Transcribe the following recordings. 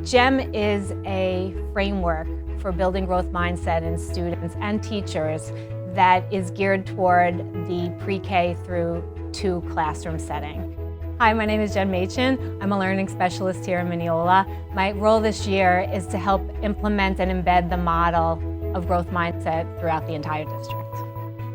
JEM is a framework for building growth mindset in students and teachers that is geared toward the pre-K through 2 classroom setting. Hi, my name is Jen Machin. I'm a learning specialist here in Mineola. My role this year is to help implement and embed the model of growth mindset throughout the entire district.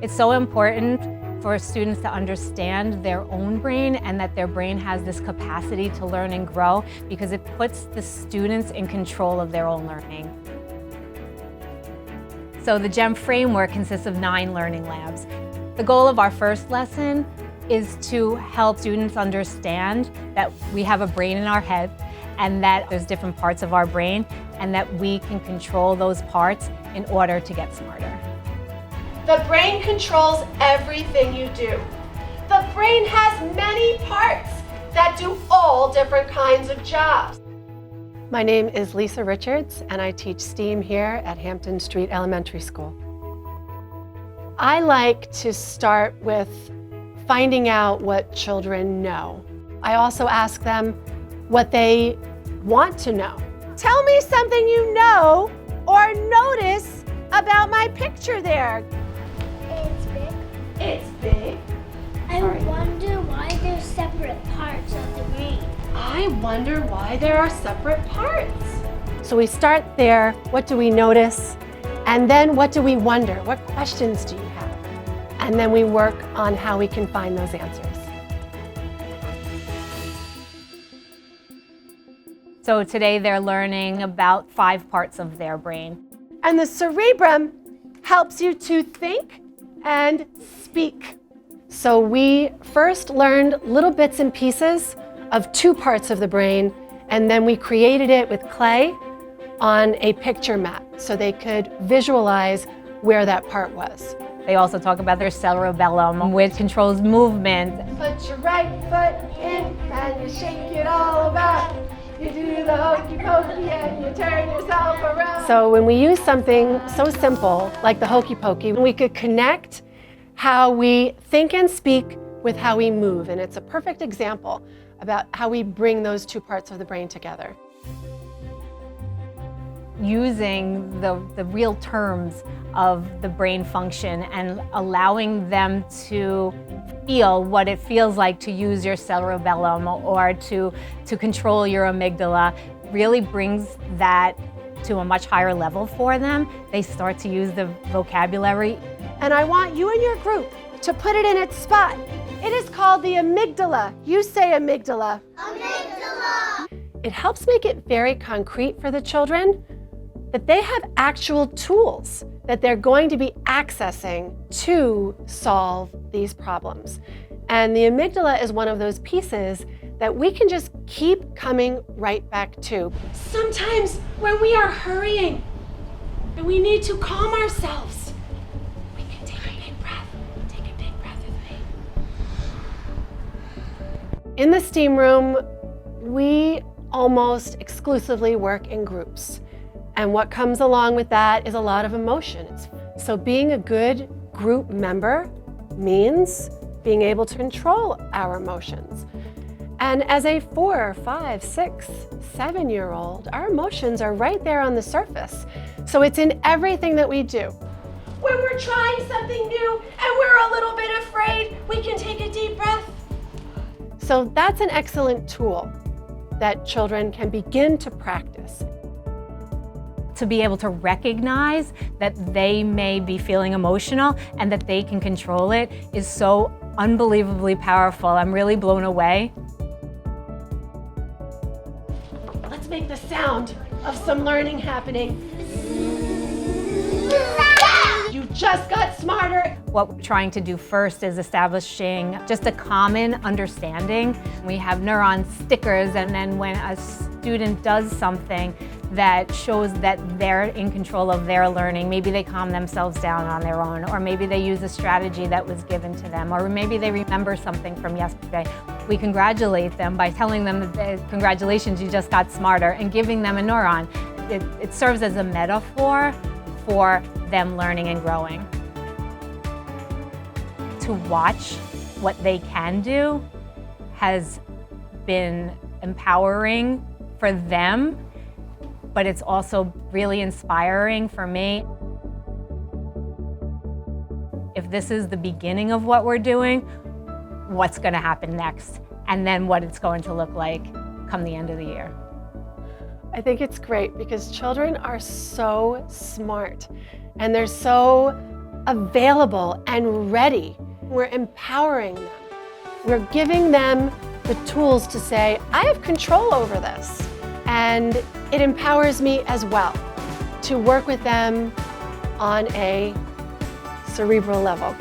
It's so important for students to understand their own brain and that their brain has this capacity to learn and grow because it puts the students in control of their own learning. So the JEM Framework consists of 9 learning labs. The goal of our first lesson is to help students understand that we have a brain in our head and that there's different parts of our brain and that we can control those parts in order to get smarter. The brain controls everything you do. The brain has many parts that do all different kinds of jobs. My name is Lisa Richards and I teach STEAM here at Hampton Street Elementary School. I like to start with finding out what children know. I also ask them what they want to know. Tell me something you know or notice about my picture there. It's big. It's big. I wonder why there's separate parts of the brain. I wonder why there are separate parts. So we start there, what do we notice? And then what do we wonder? What questions do you have? And then we work on how we can find those answers. So today they're learning about 5 parts of their brain. And the cerebrum helps you to think and speak. So we first learned little bits and pieces of 2 parts of the brain, and then we created it with clay on a picture map so they could visualize where that part was. They also talk about their cerebellum, which controls movement. Put your right foot in and you shake it all about. You do the hokey pokey and you turn yourself around. So when we use something so simple like the hokey pokey, we could connect how we think and speak with how we move. And it's a perfect example about how we bring those 2 parts of the brain together. Using the real terms of the brain function and allowing them to feel what it feels like to use your cerebellum or to control your amygdala really brings that to a much higher level for them. They start to use the vocabulary. And I want you and your group to put it in its spot. It is called the amygdala. You say amygdala. Amygdala! It helps make it very concrete for the children that they have actual tools that they're going to be accessing to solve these problems. And the amygdala is one of those pieces that we can just keep coming right back to. Sometimes when we are hurrying and we need to calm ourselves, we can take a big breath. Take a big breath with me. In the STEAM room, we almost exclusively work in groups. And what comes along with that is a lot of emotions. So being a good group member means being able to control our emotions. And as a 4, 5, 6, 7-year-old, our emotions are right there on the surface. So it's in everything that we do. When we're trying something new and we're a little bit afraid, we can take a deep breath. So that's an excellent tool that children can begin to practice. To be able to recognize that they may be feeling emotional and that they can control it is so unbelievably powerful. I'm really blown away. Let's make the sound of some learning happening. You just got smarter. What we're trying to do first is establishing just a common understanding. We have neuron stickers, and then when a student does something that shows that they're in control of their learning, maybe they calm themselves down on their own, or maybe they use a strategy that was given to them, or maybe they remember something from yesterday. We congratulate them by telling them that, congratulations, you just got smarter, and giving them a neuron. It serves as a metaphor for them learning and growing. To watch what they can do has been empowering for them but it's also really inspiring for me. If this is the beginning of what we're doing, what's going to happen next? And then what it's going to look like come the end of the year. I think it's great because children are so smart and they're so available and ready. We're empowering them. We're giving them the tools to say, I have control over this. And it empowers me as well to work with them on a cerebral level.